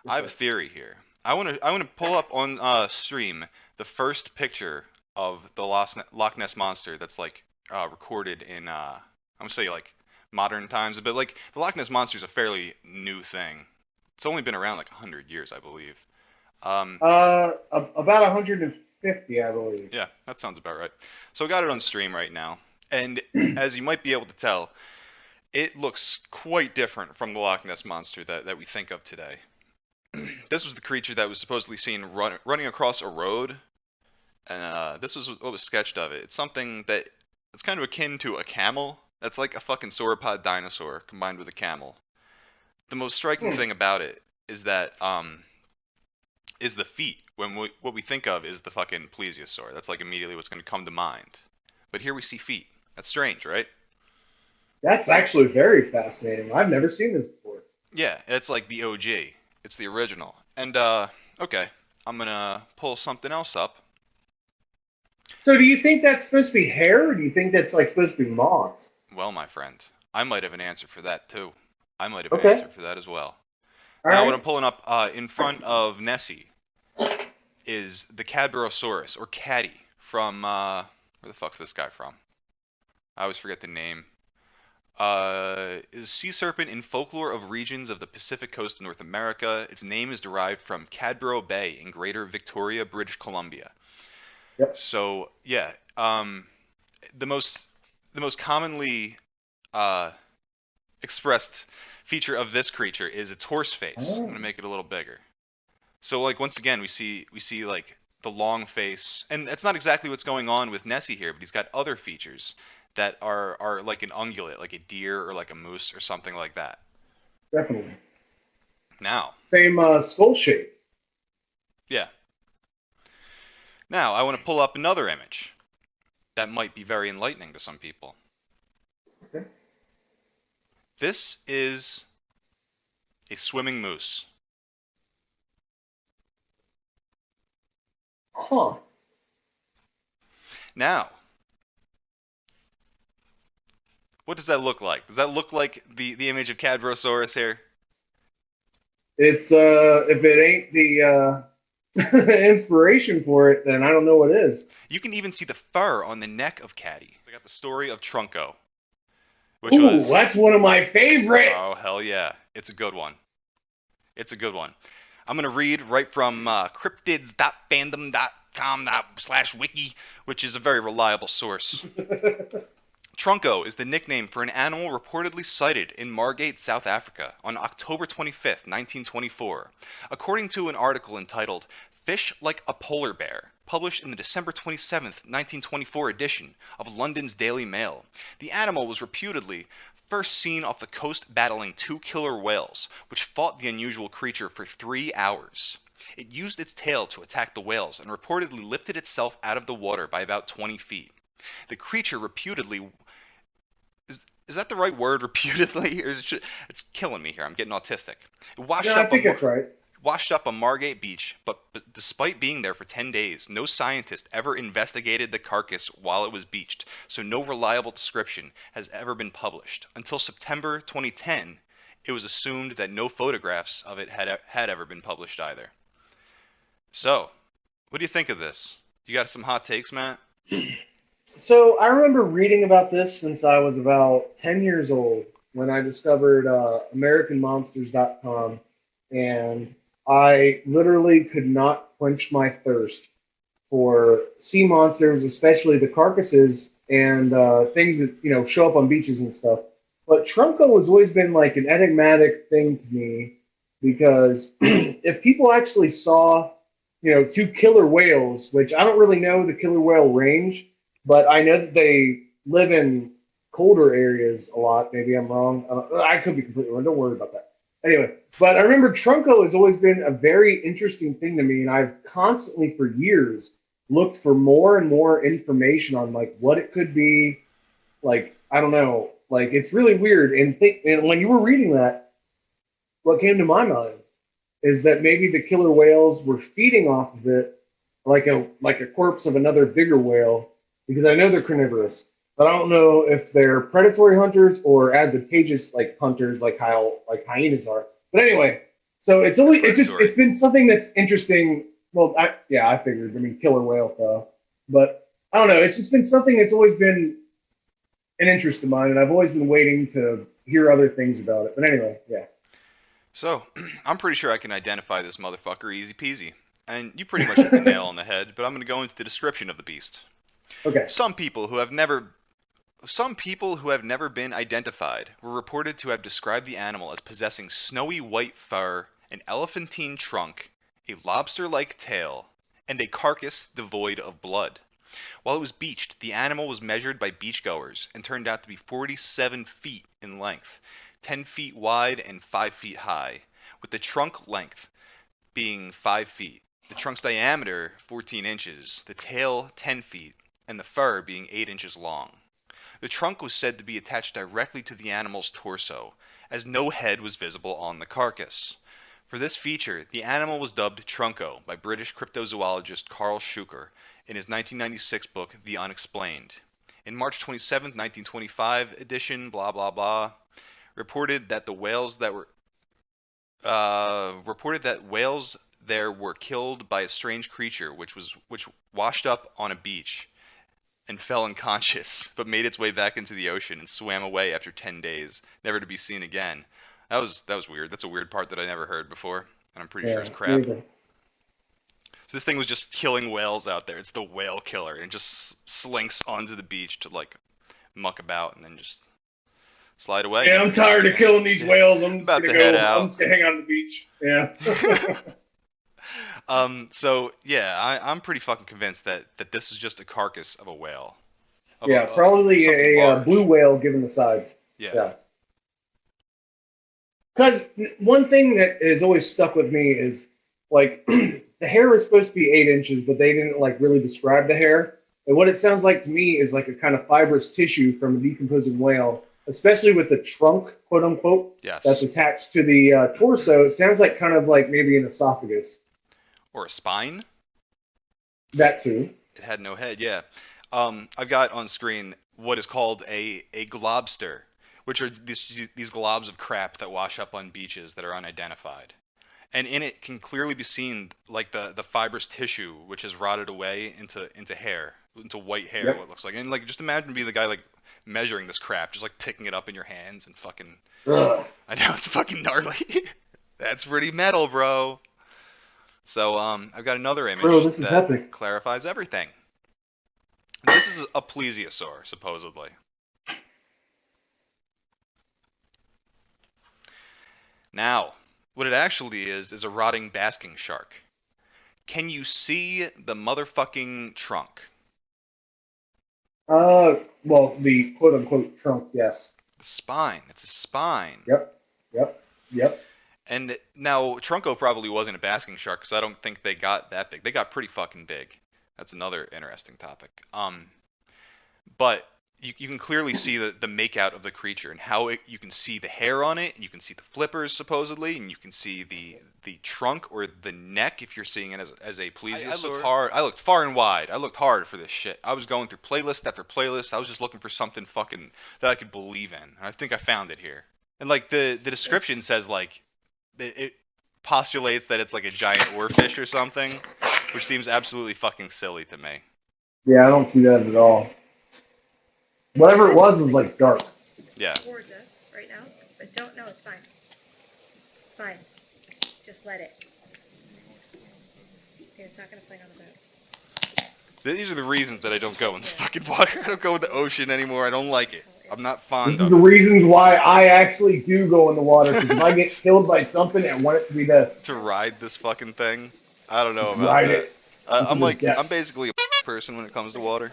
I have a theory here. I want to pull up on stream the first picture of the Loch Ness monster that's like recorded in I'm gonna say like modern times, but like the Loch Ness monster is a fairly new thing. It's only been around like 100 years, I believe. Um, About 150, I believe. yeah, that sounds about right. So I got it on stream right now, and as you might be able to tell, it looks quite different from the Loch Ness monster that we think of today. This was the creature that was supposedly seen running across a road. This was what was sketched of it. It's something that it's kind of akin to a camel. That's like a fucking sauropod dinosaur combined with a camel. The most striking Hmm. thing about it is that is the feet. What we think of is the fucking plesiosaur. That's like immediately what's going to come to mind. But here we see feet. That's strange, right? That's actually very fascinating. I've never seen this before. Yeah, it's like the OG. It's the original. And okay, I'm gonna pull something else up. So, do you think that's supposed to be hair, or do you think that's like supposed to be moss? Well, my friend, I might have an answer for that too. I might have an Okay. answer for that as well. All Now, what I'm right. pulling up in front of Nessie is the Cadborosaurus, or Caddy, from, where the fuck's this guy from? I always forget the name. Is a sea serpent in folklore of regions of the Pacific coast of North America. Its name is derived from Cadboro Bay in Greater Victoria, British Columbia. Yep. So, yeah, the most the most commonly uh, expressed feature of this creature is its horse face. I'm Oh. gonna make it a little bigger. So like once again we see like the long face, and that's not exactly what's going on with Nessie here, but he's got other features that are like an ungulate, like a deer or like a moose or something like that. Definitely. Now, Same skull shape. yeah. Now I want to pull up another image that might be very enlightening to some people. Okay. This is a swimming moose. Huh. Now, what does that look like? Does that look like the image of Cadbrosaurus here? It's if it ain't the inspiration for it, then I don't know what is. You can even see the fur on the neck of Caddy. I got the story of Trunko, which Ooh, was, that's one of my oh favorites. hell yeah, it's a good one. It's a good one. I'm gonna read right from cryptids.fandom.com/wiki, which is a very reliable source. Trunko is the nickname for an animal reportedly sighted in Margate, South Africa on October 25th, 1924, according to an article entitled Fish Like a Polar Bear, published in the December 27th, 1924 edition of London's Daily Mail. The animal was reputedly first seen off the coast battling two killer whales, which fought the unusual creature for 3 hours. It used its tail to attack the whales and reportedly lifted itself out of the water by about 20 feet. The creature reputedly is that the right word, reputedly, or is it's killing me here? I'm getting autistic. It No, I think it's right. washed up on Margate Beach, but despite being there for 10 days, no scientist ever investigated the carcass while it was beached, so no reliable description has ever been published. Until September 2010, it was assumed that no photographs of it had ever been published either. So, what do you think of this? You got some hot takes, Matt? So I remember reading about this since I was about 10 years old when I discovered AmericanMonsters.com, and I literally could not quench my thirst for sea monsters, especially the carcasses and things that show up on beaches and stuff. But Trunko has always been like an enigmatic thing to me because if people actually saw two killer whales, which I don't really know the killer whale range, but I know that they live in colder areas a lot. Maybe I'm wrong. I could be completely wrong. Don't worry about that. Anyway, but I remember Trunko has always been a very interesting thing to me, and I've constantly for years looked for more and more information on like what it could be. Like I don't know. Like it's really weird. And when you were reading that, what came to my mind is that maybe the killer whales were feeding off of it like a corpse of another bigger whale because I know they're carnivorous, but I don't know if they're predatory hunters or advantageous like hunters like how like hyenas are. But anyway, So it's Story. it's been something that's interesting. Well, I figured. I mean, killer whale though, but I don't know. It's just been something that's always been an interest of mine, and I've always been waiting to hear other things about it. But anyway, yeah. So, I'm pretty sure I can identify this motherfucker easy peasy. And you pretty much hit the nail on the head, but I'm going to go into the description of the beast. Okay. Some people who have never been identified were reported to have described the animal as possessing snowy white fur, an elephantine trunk, a lobster-like tail, and a carcass devoid of blood. While it was beached, the animal was measured by beachgoers and turned out to be 47 feet in length, 10 feet wide and 5 feet high, with the trunk length being 5 feet, the trunk's diameter 14 inches, the tail 10 feet, and the fur being 8 inches long. The trunk was said to be attached directly to the animal's torso, as no head was visible on the carcass. For this feature, the animal was dubbed Trunko by British cryptozoologist Carl Schuker in his 1996 book The Unexplained. In March 27, 1925 edition, blah blah blah, reported that whales there were killed by a strange creature which washed up on a beach and fell unconscious, but made its way back into the ocean and swam away after 10 days, never to be seen again. That was weird. That's a weird part that I never heard before, and I'm pretty sure Yeah. it's crap. So this thing was just killing whales out there. It's the whale killer, and just slinks onto the beach to like muck about, and then just slide away. Yeah, I'm tired of killing these whales. I'm just About gonna to head go. out. I'm just gonna hang out on the beach. Yeah. So yeah, I'm pretty fucking convinced that this is just a carcass of a whale. Yeah, probably a blue whale given the size. Yeah. Because one thing that has always stuck with me is like the hair is supposed to be 8 inches, but they didn't like really describe the hair. And what it sounds like to me is like a kind of fibrous tissue from a decomposing whale, especially with the trunk, quote unquote, Yes. that's attached to the torso. It sounds like kind of like maybe an esophagus. Or a spine. That too. It had no head. Yeah. I've got on screen what is called a globster, which are these globs of crap that wash up on beaches that are unidentified. And in it can clearly be seen like the fibrous tissue which has rotted away into hair, into white hair. Yep. What it looks like. And like just imagine being the guy like measuring this crap, just like picking it up in your hands and fucking. Ugh. I know it's fucking gnarly. That's pretty metal, bro. So I've got another image This is that epic. clarifies everything. This is a plesiosaur, supposedly. Now, what it actually is a rotting basking shark. Can you see the motherfucking trunk? Well, the quote unquote trunk, yes. The spine. It's a spine. Yep. And now, Trunko probably wasn't a basking shark because I don't think they got that big. They got pretty fucking big. That's another interesting topic. But you can clearly see the makeout of the creature and how you can see the hair on it, and you can see the flippers supposedly, and you can see the trunk or the neck if you're seeing it as a plesiosaur. I looked far and wide. I looked hard for this shit. I was going through playlist after playlist. I was just looking for something fucking that I could believe in. And I think I found it here. And like the description says like it postulates that it's like a giant oarfish or something, which seems absolutely fucking silly to me. Yeah, I don't see that at all. Whatever it was like dark. Yeah. Towards us right now, but don't know. It's fine. It's fine. Just let it. Okay, it's not gonna play on the boat. These are the reasons that I don't go in the fucking water. I don't go in the ocean anymore. I don't like it. I'm not fond This of is the it. reasons why I actually do go in the water. Because if I get killed by something, I want it to be this. To ride this fucking thing. I don't know Just about ride that. it. I'm basically a person when it comes to water.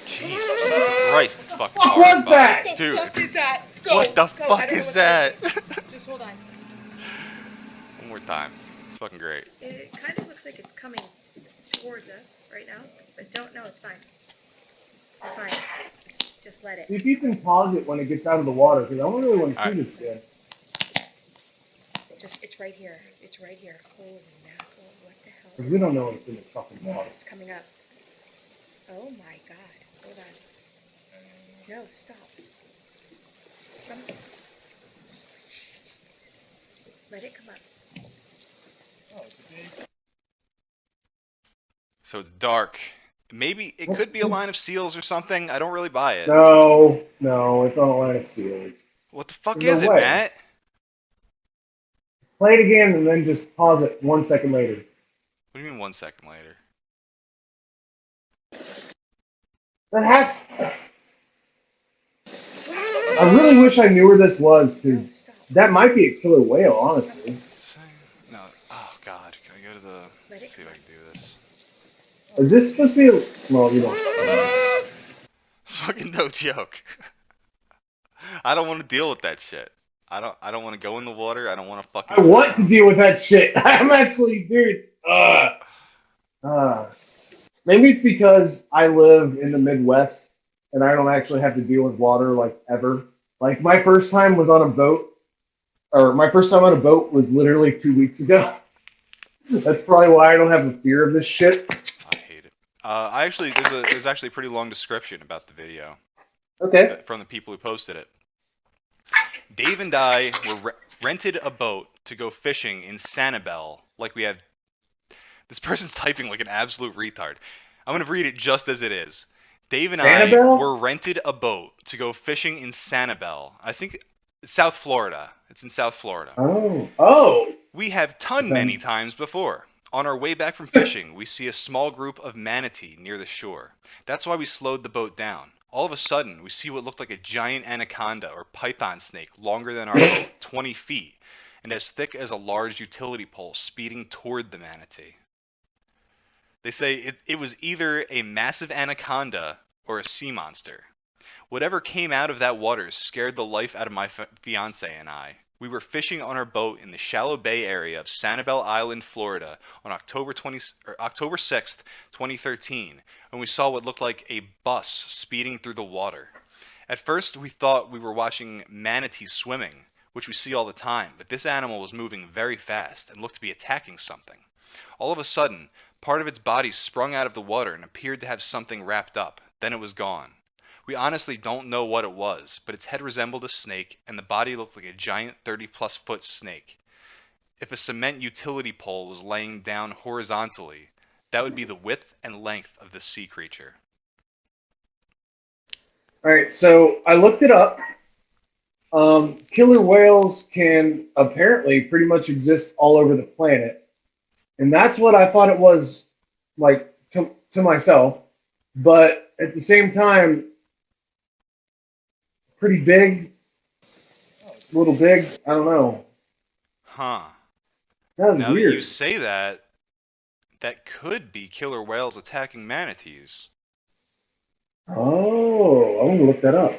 Jesus Christ, it's fucking What was horrifying. that? Dude, What is that? Go, what the go. I fuck don't know is what that? Just hold on. One more time. It's fucking great. It kind of looks like it's coming towards us right now, but don't know. It's fine. It's fine. Just let it. If you can pause it when it gets out of the water, because I don't really want to see Alright. this again. It's right here. It's right here. Holy mackerel! What the hell? Because we don't know what's in the fucking water. It's coming up. Oh my God! Hold on. No, stop. Let it come up. So it's dark. Maybe it could be a line of seals or something. I don't really buy it. No, it's not a line of seals. What the fuck There's is no it, way. Matt? Play it again and then just pause it 1 second later. What do you mean 1 second later? That has. I really wish I knew where this was, because that might be a killer whale, honestly. No. Oh god. Can I go to the? Let's see if I can do this. Is this supposed to be? Well, you don't. Fucking no joke. I don't want to deal with that shit. I don't want to go in the water. I don't want to fucking. I want to deal with that shit. I'm actually, dude. Maybe it's because I live in the Midwest and I don't actually have to deal with water like ever. Like my first time was on a boat, or my first time on a boat was literally 2 weeks ago. That's probably why I don't have a fear of this shit. I hate it. There's actually a pretty long description about the video. Okay. From the people who posted it. Dave and I rented a boat to go fishing in Sanibel. Like we have. This person's typing like an absolute retard. I'm gonna read it just as it is. Dave and Sanibel? I were rented a boat to go fishing in Sanibel. I think South Florida. It's in South Florida. Oh. We have many times before. On our way back from fishing, we see a small group of manatee near the shore. That's why we slowed the boat down. All of a sudden, we see what looked like a giant anaconda or python snake longer than our boat, 20 feet, and as thick as a large utility pole speeding toward the manatee. They say it was either a massive anaconda or a sea monster. Whatever came out of that water scared the life out of my fiance and I. We were fishing on our boat in the shallow bay area of Sanibel Island, Florida, on October 6th, 2013, when we saw what looked like a bus speeding through the water. At first, we thought we were watching manatees swimming, which we see all the time, but this animal was moving very fast and looked to be attacking something. All of a sudden, part of its body sprung out of the water and appeared to have something wrapped up. Then it was gone. We honestly don't know what it was, but its head resembled a snake, and the body looked like a giant 30-plus foot snake. If a cement utility pole was laying down horizontally, that would be the width and length of this sea creature. All right, so I looked it up. Killer whales can apparently pretty much exist all over the planet. And that's what I thought it was, like, to myself. But at the same time, pretty big, a little big, I don't know. Huh. That was now weird. That you say that, that could be killer whales attacking manatees. Oh, I'm going to look that up.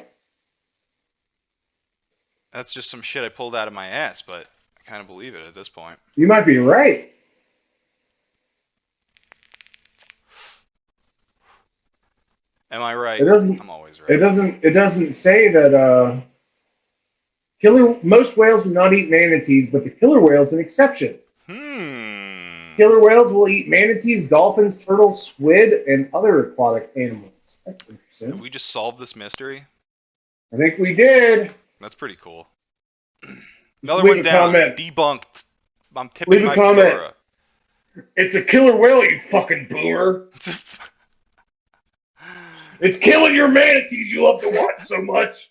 That's just some shit I pulled out of my ass, but I kind of believe it at this point. You might be right. Am I right? I'm always right. It doesn't say that most whales do not eat manatees, but the killer whale is an exception. Killer whales will eat manatees, dolphins, turtles, squid, and other aquatic animals. That's interesting. Have we just solved this mystery? I think we did. That's pretty cool. Another one down. Comment. Debunked. I'm tipping my comment. fedora. It's a killer whale, you fucking boomer. It's killing your manatees you love to watch so much.